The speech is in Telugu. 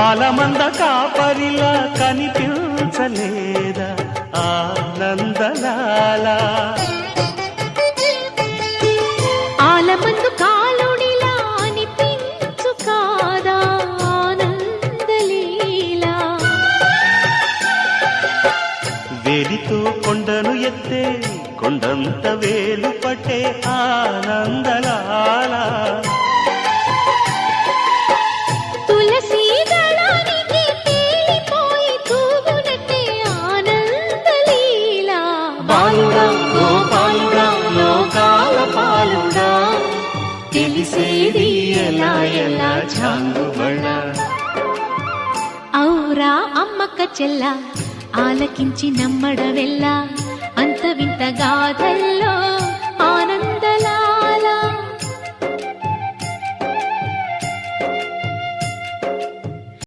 ఆలమంద కాపరిలా కనిపించలేదా ఆనందలాల ఆలమందు కాలుడిలా అనిపించు కాదా ఆనందలీలా వేలితో కొండను ఎత్తే కొండంత వేలు పట్టే ఆనందలాల తులసి దళానికి తేలిపోయి తూగునట్టే ఆనందలీలా బాలుడా గోపాలుడా లోకాల పాలుడా తెలిసేది ఎలా ఎలా చాంగుబడా ఔరా అమ్మక్క చెల్ల ఆలకించి నమ్మడవెల్లా అంత వింత గాథల్లో